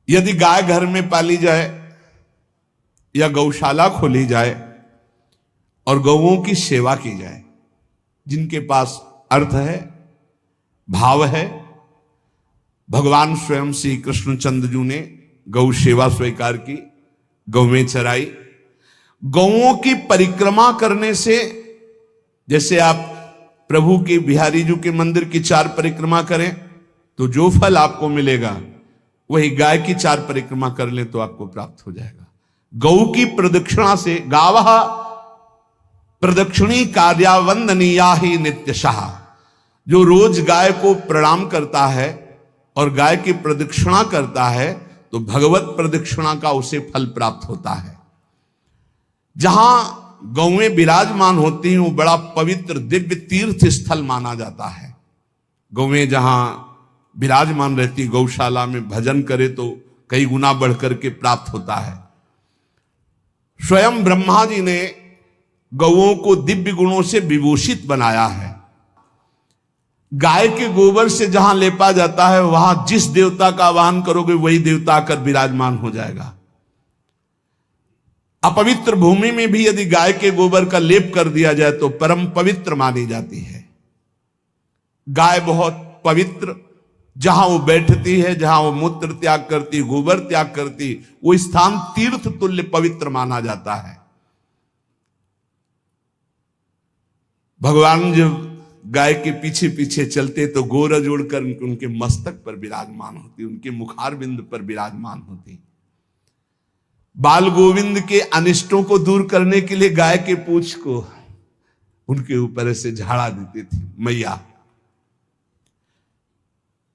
यदि गाय घर में पाली जाए या गौशाला खोली जाए और गौओं की सेवा की जाए, जिनके पास अर्थ है, भाव है, भगवान स्वयं श्री कृष्णचंद्र जी ने गौ सेवा स्वीकार की, गौवें चराई। गौओं की परिक्रमा करने से, जैसे आप प्रभु के बिहारी जी के मंदिर की 4 परिक्रमा करें तो जो फल आपको मिलेगा वही गाय की 4 परिक्रमा कर ले तो आपको प्राप्त हो जाएगा। गौ की प्रदक्षिणा से, गावः प्रदक्षिणी कार्यावंदनीया ही नित्यशः, जो रोज गाय को प्रणाम करता है और गाय की प्रदक्षिणा करता है तो भगवत प्रदक्षिणा का उसे फल प्राप्त होता है। जहां गौएं विराजमान होती हैं वो बड़ा पवित्र दिव्य तीर्थ स्थल माना जाता है। गौएं जहां विराजमान रहती, गौशाला में भजन करे तो कई गुना बढ़कर के प्राप्त होता है। स्वयं ब्रह्मा जी ने गौओं को दिव्य गुणों से विभूषित बनाया है। गाय के गोबर से जहां लेपा जाता है वहां जिस देवता का आवाहन करोगे वही देवता आकर विराजमान हो जाएगा। अपवित्र भूमि में भी यदि गाय के गोबर का लेप कर दिया जाए तो परम पवित्र मानी जाती है। गाय बहुत पवित्र, जहां वो बैठती है, जहां वो मूत्र त्याग करती, गोबर त्याग करती, वो स्थान तीर्थ तुल्य पवित्र माना जाता है। भगवान जब गाय के पीछे पीछे चलते तो गोरज उड़कर उनके मस्तक पर विराजमान होती, उनके मुखार बिंद पर विराजमान होती। बाल गोविंद के अनिष्टों को दूर करने के लिए गाय के पूंछ को उनके ऊपर से झाड़ा देती थी मैया।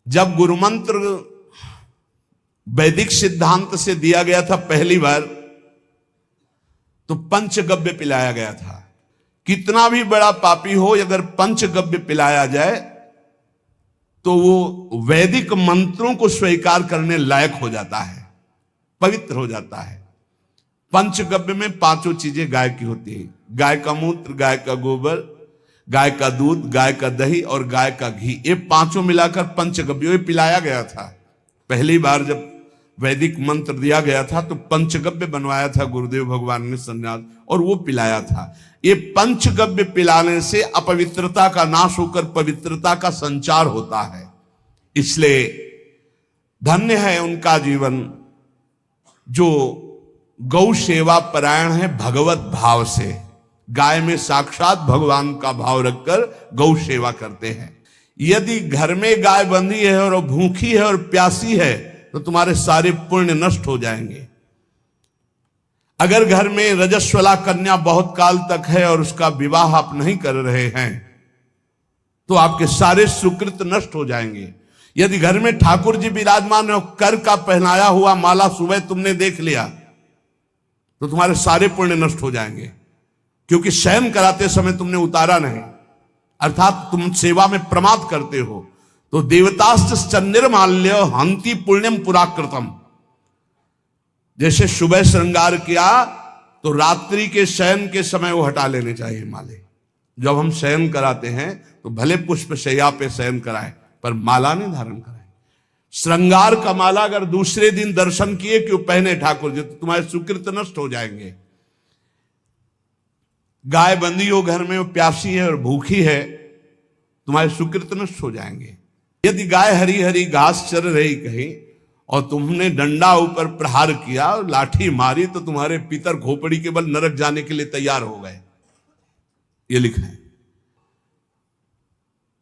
जब गुरुमंत्र वैदिक सिद्धांत से दिया गया था पहली बार तो पंचगव्य पिलाया गया था। कितना भी बड़ा पापी हो, अगर पंचगव्य पिलाया जाए तो वो वैदिक मंत्रों को स्वीकार करने लायक हो जाता है, पवित्र हो जाता है। पंचगव्य में 5 चीजें गाय की होती है। गाय का मूत्र, गाय का गोबर, गाय का दूध, गाय का दही और गाय का घी, ये 5 मिलाकर पंचगव्य पिलाया गया था। पहली बार जब वैदिक मंत्र दिया गया था तो पंचगव्य बनवाया था गुरुदेव भगवान ने संन्यास, और वो पिलाया था। ये पंचगव्य पिलाने से अपवित्रता का नाश होकर पवित्रता का संचार होता है। इसलिए धन्य है उनका जीवन जो गौ सेवा परायण है भगवत भाव से। गाय में साक्षात भगवान का भाव रखकर गौ सेवा करते हैं। यदि घर में गाय बंधी है और भूखी है और प्यासी है तो तुम्हारे सारे पुण्य नष्ट हो जाएंगे। अगर घर में रजस्वला कन्या बहुत काल तक है और उसका विवाह आप नहीं कर रहे हैं तो आपके सारे सुकृत नष्ट हो जाएंगे। यदि घर में ठाकुर जी विराजमान है और कर का पहनाया हुआ माला सुबह तुमने देख लिया तो तुम्हारे सारे पुण्य नष्ट हो जाएंगे, क्योंकि शयन कराते समय तुमने उतारा नहीं, अर्थात तुम सेवा में प्रमाद करते हो। तो देवताश्च निर्माल्य हंति पुण्यम पुराकृतम, जैसे सुबह श्रृंगार किया तो रात्रि के शयन के समय वो हटा लेने चाहिए माले। जब हम शयन कराते हैं तो भले पुष्प शैया पे शयन कराएं पर माला नहीं धारण कराएं। श्रृंगार का माला अगर दूसरे दिन दर्शन किए क्यों पहने ठाकुर जी तो तुम्हारे सुकृत नष्ट हो जाएंगे। गाय बंदी हो घर में, वो प्यासी है और भूखी है, तुम्हारे सुकृत नष्ट हो जाएंगे। यदि गाय हरी हरी घास चर रही कहीं और तुमने डंडा ऊपर प्रहार किया और लाठी मारी तो तुम्हारे पितर खोपड़ी के बल नरक जाने के लिए तैयार हो गए, ये लिखा है।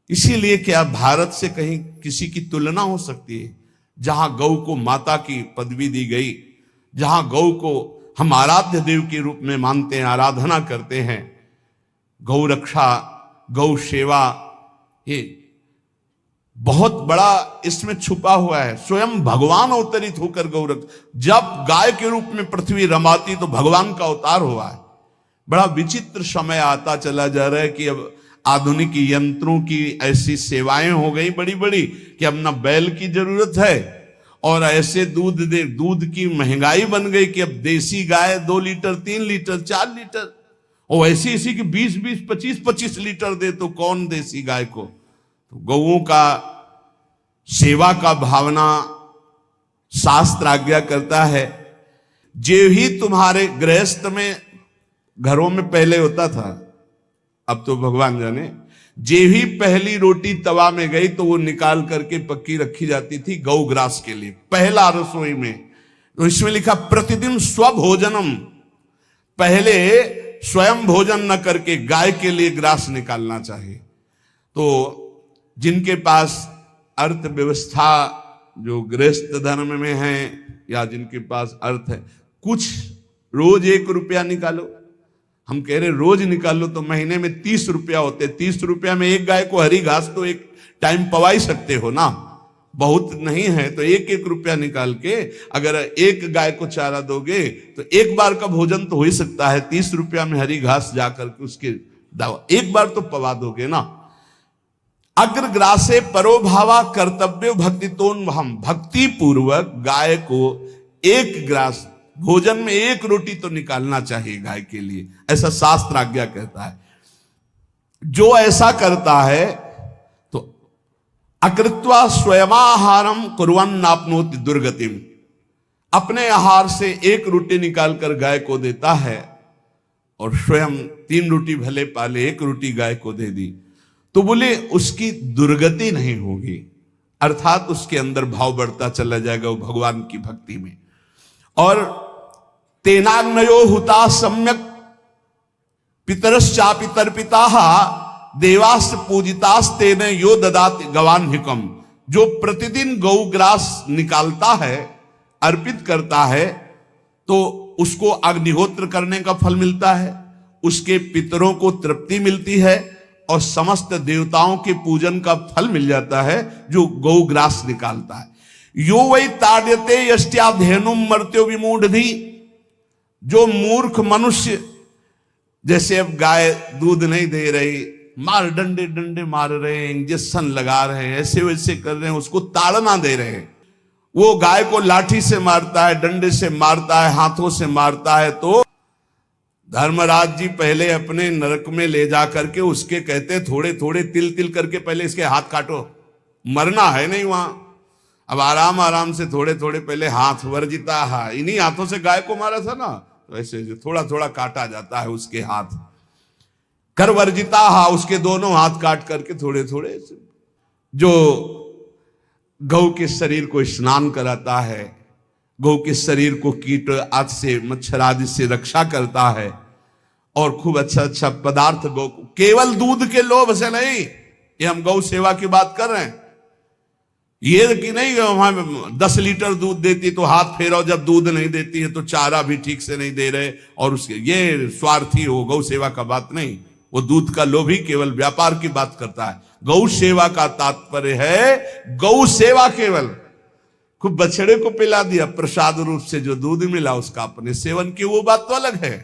इसीलिए क्या भारत से कहीं किसी की तुलना हो सकती है जहां गौ को माता की पदवी दी गई, जहां गौ को हम आराध्य देव के रूप में मानते हैं, आराधना करते हैं। गौ रक्षा, गौ सेवा, ये बहुत बड़ा इसमें छुपा हुआ है। स्वयं भगवान अवतरित होकर गौरव, जब गाय के रूप में पृथ्वी रमाती तो भगवान का अवतार हुआ है। बड़ा विचित्र समय आता चला जा रहा है कि अब आधुनिक यंत्रों की ऐसी सेवाएं हो गई बड़ी बड़ी कि अब ना बैल की जरूरत है और ऐसे दूध की महंगाई बन गई कि अब देसी गाय 2 लीटर 3 लीटर 4 लीटर और ऐसी ऐसी कि 20-20 25-25 लीटर दे तो कौन देसी गाय को। तो गौओं का सेवा का भावना शास्त्र आज्ञा करता है, जे ही तुम्हारे गृहस्थ में घरों में पहले होता था, अब तो भगवान जाने, जे ही पहली रोटी तवा में गई तो वो निकाल करके पक्की रखी जाती थी गौ ग्रास के लिए, पहला रसोई में। तो इसमें लिखा प्रतिदिन स्वभोजनम, पहले स्वयं भोजन न करके गाय के लिए ग्रास निकालना चाहिए। तो जिनके पास अर्थव्यवस्था जो गृहस्थ धर्म में है या जिनके पास अर्थ है, कुछ रोज 1 रुपया निकालो। हम कह रहे रोज निकालो तो महीने में 30 रुपया होते, 30 रुपया में एक गाय को हरी घास तो एक टाइम पवा ही सकते हो ना, बहुत नहीं है तो 1-1 रुपया निकाल के अगर एक गाय को चारा दोगे तो एक बार का भोजन तो हो ही सकता है। 30 रुपया में हरी घास जाकर के उसके दावा एक बार तो पवा दोगे ना। अग्रग्रासे परोभावा कर्तव्य भक्तितोन, हम भक्ति पूर्वक गाय को एक ग्रास भोजन में 1 रोटी तो निकालना चाहिए गाय के लिए, ऐसा शास्त्र आज्ञा कहता है। जो ऐसा करता है तो अकृत्वा स्वयमाहारम कुर्वन् नाप्नोति दुर्गतिम, अपने आहार से 1 रोटी निकालकर गाय को देता है और स्वयं 3 रोटी भले पाले, 1 रोटी गाय को दे दी तो बोले उसकी दुर्गति नहीं होगी, अर्थात उसके अंदर भाव बढ़ता चला जाएगा वो भगवान की भक्ति में। और तेनाग्नयो हुता सम्यक पितरश्चापि तर्पिताः देवास पूजितास तेने यो ददाति गवान्हिकम, जो प्रतिदिन गौग्रास निकालता है, अर्पित करता है तो उसको अग्निहोत्र करने का फल मिलता है, उसके पितरों को तृप्ति मिलती है और समस्त देवताओं के पूजन का फल मिल जाता है जो गौग्रास निकालता है। यो वै ताड्यते यष्ट्याधेनुम मर्त्यो विमूढ़धि, जो मूर्ख मनुष्य, जैसे अब गाय दूध नहीं दे रही, मार डंडे डंडे मार रहे हैं, इंजेक्शन लगा रहे हैं, ऐसे वैसे कर रहे हैं, उसको ताड़ना दे रहे हैं, वो गाय को लाठी से मारता है, डंडे से मारता है, हाथों से मारता है, तो धर्मराज जी पहले अपने नरक में ले जा करके उसके कहते थोड़े थोड़े तिल तिल करके पहले इसके हाथ काटो, मरना है नहीं वहां, अब आराम आराम से थोड़े थोड़े पहले हाथ वर्जिता है, इन्हीं हाथों से गाय को मारा था ना, तो ऐसे थोड़ा थोड़ा काटा जाता है उसके हाथ, कर वर्जिता हा, उसके दोनों हाथ काट करके थोड़े थोड़े, जो गौ के शरीर को स्नान कराता है, गौ के शरीर को कीट आदि से मच्छर आदि से रक्षा करता है और खूब अच्छा अच्छा पदार्थ गौ को, केवल दूध के लोभ से नहीं, ये हम गौ सेवा की बात कर रहे हैं, ये कि नहीं वहां 10 लीटर दूध देती तो हाथ फेरो, जब दूध नहीं देती है तो चारा भी ठीक से नहीं दे रहे और उसके ये स्वार्थी हो, गौ सेवा का बात नहीं, वो दूध का लोभी केवल व्यापार की बात करता है। गौ सेवा का तात्पर्य है गौ सेवा, केवल खूब बछड़े को पिला दिया प्रसाद रूप से जो दूध मिला उसका अपने सेवन की, वो बात तो अलग है।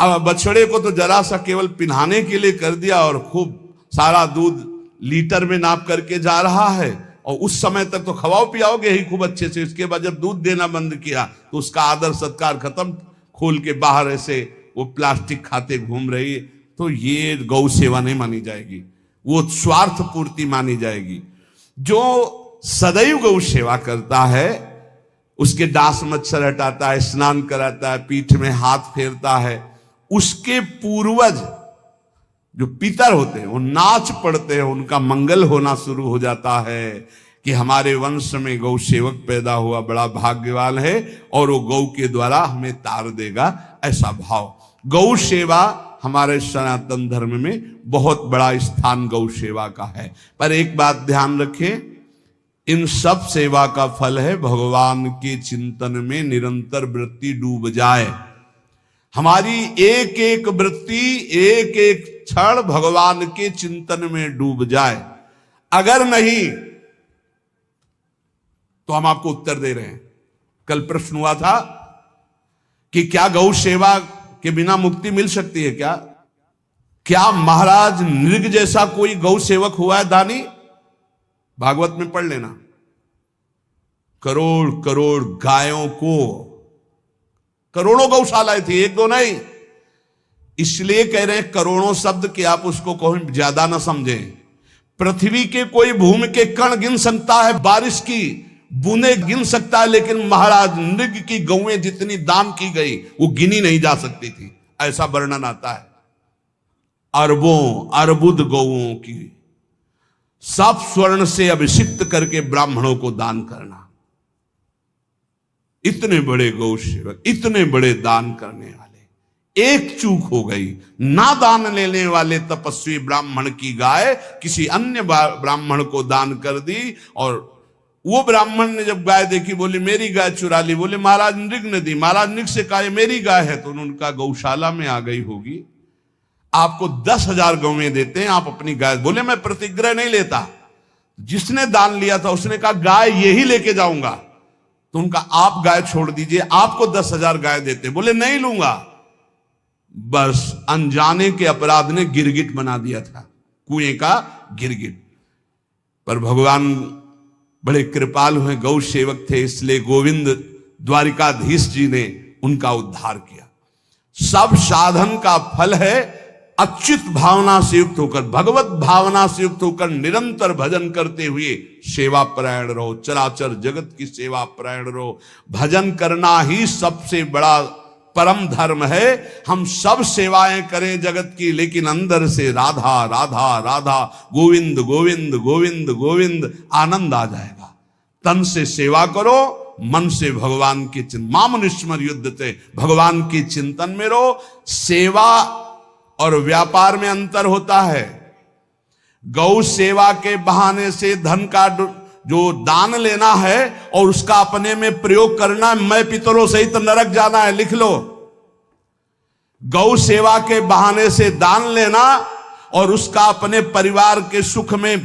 अब बछड़े को तो जरा सा केवल पिन्हाने के लिए कर दिया और खूब सारा दूध लीटर में नाप करके जा रहा है और उस समय तक तो खवाओ पियाओगे ही खूब अच्छे से, उसके बाद जब दूध देना बंद किया तो उसका आदर सत्कार खत्म, खोल के बाहर ऐसे वो प्लास्टिक खाते घूम रही है, तो ये गौ सेवा नहीं मानी जाएगी, वो स्वार्थ पूर्ति मानी जाएगी। जो सदैव गौ सेवा करता है, उसके डांस मच्छर हटाता है, स्नान कराता है, पीठ में हाथ फेरता है, उसके पूर्वज जो पितर होते हैं वो नाच पड़ते हैं, उनका मंगल होना शुरू हो जाता है कि हमारे वंश में गौ सेवक पैदा हुआ, बड़ा भाग्यवान है और वो गौ के द्वारा हमें तार देगा, ऐसा भाव। गौ सेवा हमारे सनातन धर्म में बहुत बड़ा स्थान गौ सेवा का है। पर एक बात ध्यान रखें, इन सब सेवा का फल है भगवान के चिंतन में निरंतर वृत्ति डूब जाए, हमारी एक एक वृत्ति एक एक क्षण भगवान के चिंतन में डूब जाए। अगर नहीं तो हम आपको उत्तर दे रहे हैं। कल प्रश्न हुआ था कि क्या गौ सेवा के बिना मुक्ति मिल सकती है? क्या महाराज नृग जैसा कोई गौ सेवक हुआ है दानी? भागवत में पढ़ लेना, करोड़ करोड़ गायों को, करोड़ों गौशालाएं थी, एक दो नहीं, इसलिए कह रहे हैं करोड़ों शब्द कि आप उसको कहीं ज्यादा ना समझें। पृथ्वी के कोई भूमि के कण गिन सकता है बारिश की बूंदे गिन सकता है, लेकिन महाराज नृग की गौएं जितनी दान की गई वो गिनी नहीं जा सकती थी, ऐसा वर्णन आता है। अरबों अर्बुद गौओं की सब स्वर्ण से अभिषिक्त करके ब्राह्मणों को दान करना। इतने बड़े गौ सेवक, इतने बड़े दान करने वाले, एक चूक हो गई, ना दान लेने वाले तपस्वी ब्राह्मण की गाय किसी अन्य ब्राह्मण को दान कर दी। और वो ब्राह्मण ने जब गाय देखी, बोले मेरी गाय चुरा ली। बोले महाराज नृग ने दी। महाराज नृग से कहा मेरी गाय है, तो उन्होंने कहा गौशाला में आ गई होगी, आपको 10,000 गौवें देते हैं, आप अपनी गाय। बोले मैं प्रतिग्रह नहीं लेता। जिसने दान लिया था उसने कहा गाय यही लेके जाऊंगा, तो उनका आप गाय छोड़ दीजिए, आपको 10,000 गाय देते। बोले नहीं लूंगा। बस अनजाने के अपराध ने गिरगिट बना दिया था, कुएं का गिरगिट। पर भगवान बड़े कृपालु हैं, गौ सेवक थे, इसलिए गोविंद द्वारिकाधीश जी ने उनका उद्धार किया। सब साधन का फल है अच्युत भावना से युक्त होकर, भगवत भावना से युक्त होकर निरंतर भजन करते हुए सेवा परायण रहो, चराचर जगत की सेवा परायण रहो। भजन करना ही सबसे बड़ा परम धर्म है। हम सब सेवाएं करें जगत की, लेकिन अंदर से राधा राधा राधा, गोविंद गोविंद गोविंद गोविंद, आनंद आ जाएगा। तन से सेवा करो, मन से भगवान के चिंतन, मामनुस्मर युद्ध से, भगवान के चिंतन में रहो। सेवा और व्यापार में अंतर होता है। गौ सेवा के बहाने से धन का जो दान लेना है और उसका अपने में प्रयोग करना, मैं पितरों सहित नरक जाना है, लिख लो। गौ सेवा के बहाने से दान लेना और उसका अपने परिवार के सुख में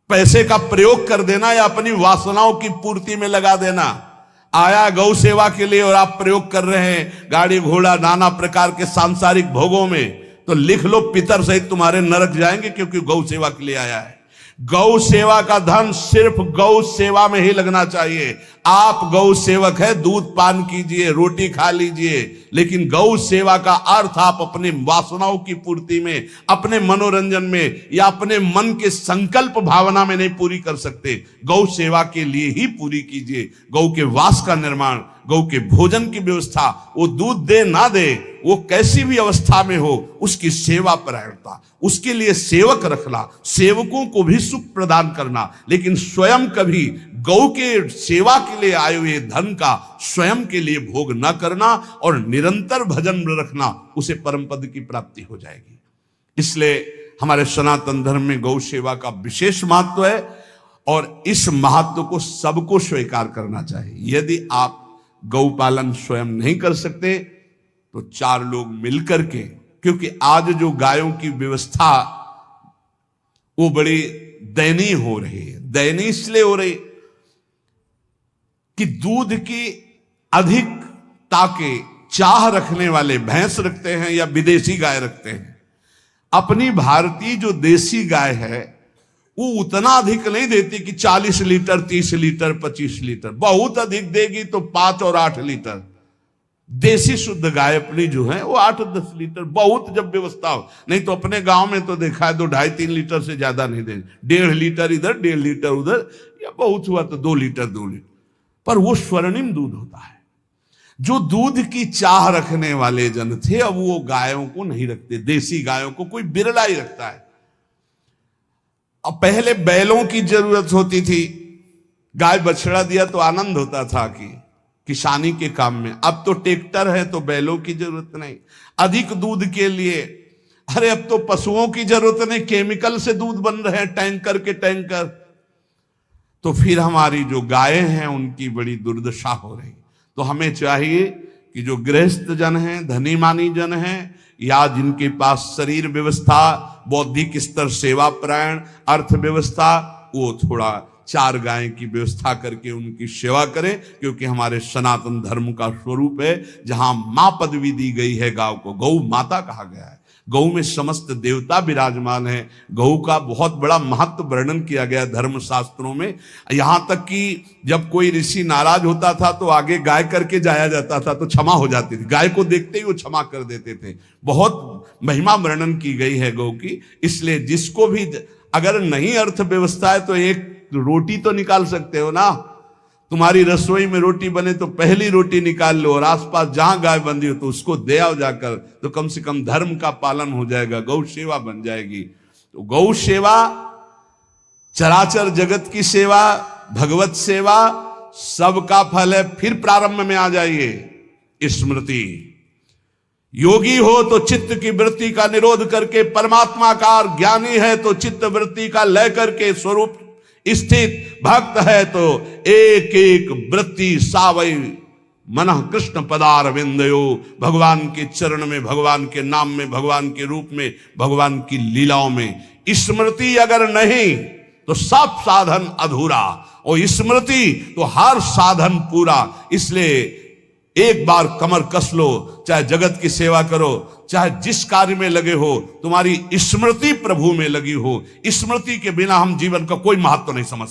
पैसे का प्रयोग कर देना या अपनी वासनाओं की पूर्ति में लगा देना। आया गौ सेवा के लिए और आप प्रयोग कर रहे हैं गाड़ी घोड़ा नाना प्रकार के सांसारिक भोगों में, तो लिख लो पितर सहित तुम्हारे नरक जाएंगे, क्योंकि गौ सेवा के लिए आया है। गौ सेवा का धन सिर्फ गौ सेवा में ही लगना चाहिए। आप गौ सेवक है, दूध पान कीजिए, रोटी खा लीजिए, लेकिन गौ सेवा का अर्थ आप अपने वासनाओं की पूर्ति में, अपने मनोरंजन में या अपने मन के संकल्प भावना में नहीं पूरी कर सकते। गौ सेवा के लिए ही पूरी कीजिए। गौ के वास का निर्माण, गौ के भोजन की व्यवस्था, वो दूध दे ना दे, वो कैसी भी अवस्था में हो, उसकी सेवा परायणता, उसके लिए सेवक रखना, सेवकों को भी सुख प्रदान करना, लेकिन स्वयं कभी गौ के सेवा के लिए आए हुए धन का स्वयं के लिए भोग न करना और निरंतर भजन रखना, उसे परम पद की प्राप्ति हो जाएगी। इसलिए हमारे सनातन धर्म में गौ सेवा का विशेष महत्व है और इस महत्व को सबको स्वीकार करना चाहिए। यदि आप गौ पालन स्वयं नहीं कर सकते तो 4 लोग मिलकर के, क्योंकि आज जो गायों की व्यवस्था वो बड़ी दयनीय हो रही है। दयनीय इसलिए हो रही कि दूध की अधिक ताके चाह रखने वाले भैंस रखते हैं या विदेशी गाय रखते हैं। अपनी भारतीय जो देसी गाय है वो उतना अधिक नहीं देती कि 40 लीटर 30 लीटर 25 लीटर, बहुत अधिक देगी तो 5 और 8 लीटर। देसी शुद्ध गाय अपनी जो है वो 8-10 लीटर, बहुत जब व्यवस्था हो। नहीं तो अपने गांव में तो देखा है 2-2.5-3 लीटर से ज्यादा नहीं देंगे, 1.5 लीटर इधर 1.5 लीटर उधर, या बहुत हुआ तो 2 लीटर 2 लीटर, पर वो स्वर्णिम दूध होता है। जो दूध की चाह रखने वाले जन थे अब वो गायों को नहीं रखते, देसी गायों को कोई बिरला ही रखता है। अब पहले बैलों की जरूरत होती थी, गाय बछड़ा दिया तो आनंद होता था कि किसानी के काम में। अब तो ट्रैक्टर है तो बैलों की जरूरत नहीं। अधिक दूध के लिए अरे अब तो पशुओं की जरूरत नहीं, केमिकल से दूध बन रहे हैं, टैंकर के टैंकर। तो फिर हमारी जो गायें हैं उनकी बड़ी दुर्दशा हो रही। तो हमें चाहिए कि जो गृहस्थ जन हैं, धनी मानी जन हैं, या जिनके पास शरीर व्यवस्था, बौद्धिक स्तर सेवा परायण, अर्थव्यवस्था, वो थोड़ा 4 गाय की व्यवस्था करके उनकी सेवा करें, क्योंकि हमारे सनातन धर्म का स्वरूप है। जहां मां पदवी दी गई है गांव को, गौ माता कहा गया है। गौ में समस्त देवता विराजमान है। गौ का बहुत बड़ा महत्व वर्णन किया गया धर्म शास्त्रों में। यहां तक कि जब कोई ऋषि नाराज होता था तो आगे गाय करके जाया जाता था तो क्षमा हो जाती थी। गाय को देखते ही वो क्षमा कर देते थे। बहुत महिमा वर्णन की गई है गौ की। इसलिए जिसको भी अगर नहीं अर्थव्यवस्था है तो एक रोटी तो निकाल सकते हो ना। तुम्हारी रसोई में रोटी बने तो पहली रोटी निकाल लो, और आसपास जहां गाय बंधी हो तो उसको दे आओ जाकर, तो कम से कम धर्म का पालन हो जाएगा, गौ सेवा बन जाएगी। तो गौ सेवा, चराचर जगत की सेवा, भगवत सेवा, सबका फल है। फिर प्रारंभ में आ जाइए स्मृति। योगी हो तो चित्त की वृत्ति का निरोध करके परमात्माकार, ज्ञानी है तो चित्त वृत्ति का लय करके स्वरूप स्थित, भक्त है तो एक एक वृत्ति सावई मनः कृष्ण पदार विंदयो, भगवान के चरण में, भगवान के नाम में, भगवान के रूप में, भगवान की लीलाओं में। स्मृति अगर नहीं तो सब साधन अधूरा, और स्मृति तो हर साधन पूरा। इसलिए एक बार कमर कस लो, चाहे जगत की सेवा करो, चाहे जिस कार्य में लगे हो, तुम्हारी स्मृति प्रभु में लगी हो। स्मृति के बिना हम जीवन का कोई महत्व नहीं समझ